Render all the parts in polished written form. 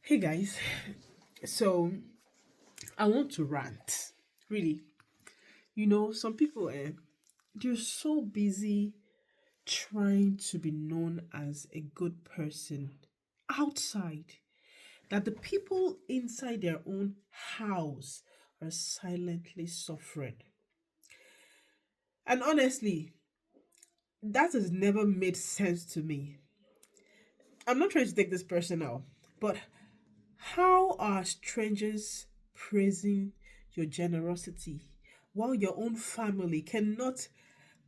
Hey guys, so I want to rant. Really, some people, they're so busy trying to be known as a good person outside that the people inside their own house are silently suffering. And honestly, that has never made sense to me. I'm not trying to take this person out, but how are strangers praising your generosity while your own family cannot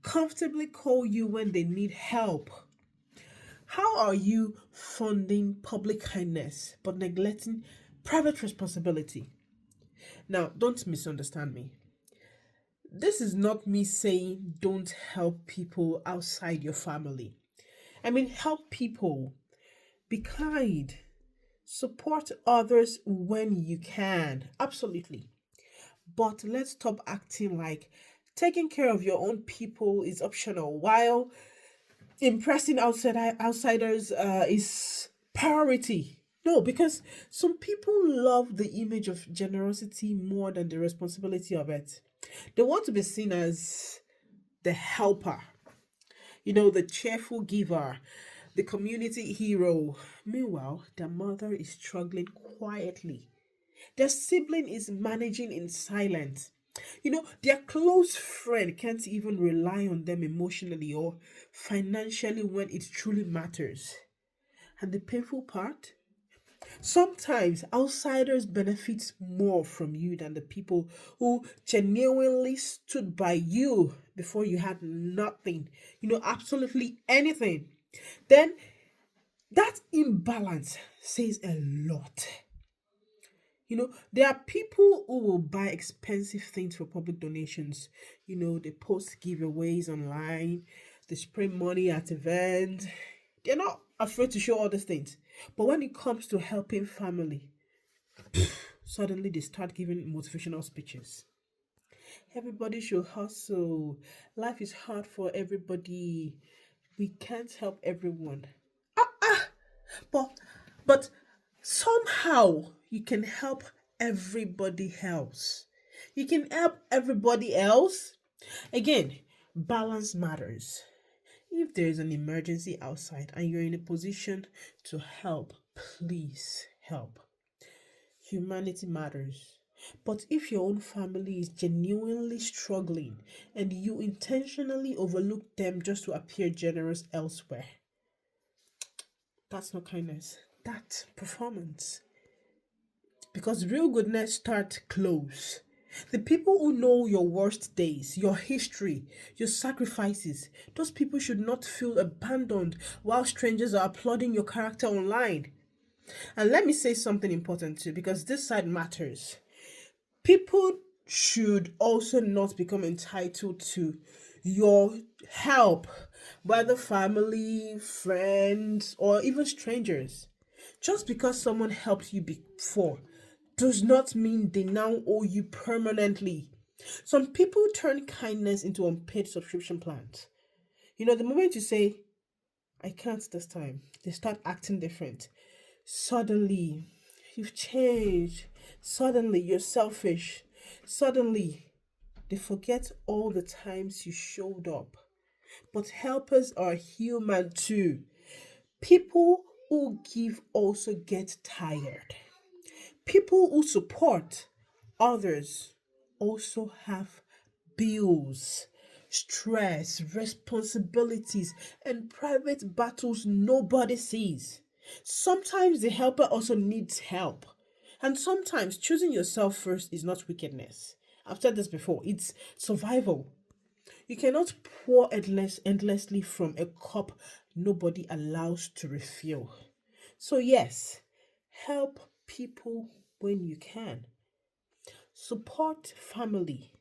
comfortably call you when they need help? How are you funding public kindness but neglecting private responsibility? Now, don't misunderstand me. This is not me saying don't help people outside your family. I mean, help people, be kind, support others when you can. Absolutely. But let's stop acting like taking care of your own people is optional while impressing outsiders is priority. No, because some people love the image of generosity more than the responsibility of it. They want to be seen as the helper, the cheerful giver, the community hero. Meanwhile, their mother is struggling quietly. Their sibling is managing in silence. Their close friend can't even rely on them emotionally or financially when it truly matters. And the painful part? Sometimes outsiders benefit more from you than the people who genuinely stood by you before you had nothing, absolutely anything. Then that imbalance says a lot. There are people who will buy expensive things for public donations. They post giveaways online, they spray money at events. They're not afraid to show all these things. But when it comes to helping family, suddenly they start giving motivational speeches. Everybody should hustle. Life is hard for everybody. We can't help everyone. But but somehow you can help everybody else. You can help everybody else. Again, balance matters. If there is an emergency outside and you're in a position to help, please help. Humanity matters. But if your own family is genuinely struggling and you intentionally overlook them just to appear generous elsewhere, that's not kindness. That's performance. Because real goodness starts close. The people who know your worst days, your history, your sacrifices, those people should not feel abandoned while strangers are applauding your character online. And let me say something important too, because this side matters. People should also not become entitled to your help, whether family, friends, or even strangers. Just because someone helped you before does not mean they now owe you permanently. Some people turn kindness into unpaid subscription plans. The moment you say, I can't this time, they start acting different. Suddenly, you've changed. Suddenly, you're selfish. Suddenly, they forget all the times you showed up. But helpers are human too. People who give also get tired. People who support others also have bills, stress, responsibilities, and private battles nobody sees. Sometimes the helper also needs help. And sometimes choosing yourself first is not wickedness. I've said this before, it's survival. You cannot pour endlessly from a cup nobody allows to refill. So, yes, help people when you can. Support family.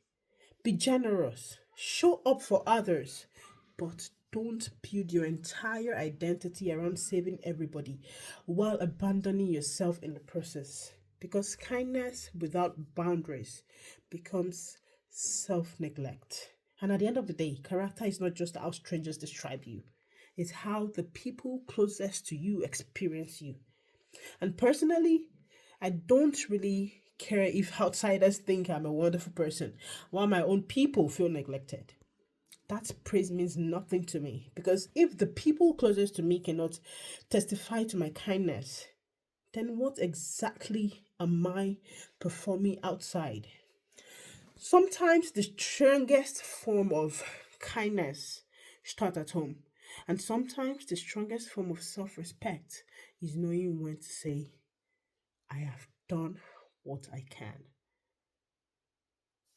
Be generous. Show up for others. But don't build your entire identity around saving everybody while abandoning yourself in the process. Because kindness without boundaries becomes self neglect. And at the end of the day, character is not just how strangers describe you, it's how the people closest to you experience you. And personally, I don't really care if outsiders think I'm a wonderful person, while my own people feel neglected. That praise means nothing to me because if the people closest to me cannot testify to my kindness, then what exactly am I performing outside? Sometimes the strongest form of kindness starts at home, and sometimes the strongest form of self respect is knowing when to say, I have done what I can.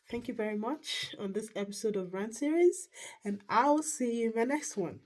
Thank you very much on this episode of Rant Series, and I'll see you in my next one.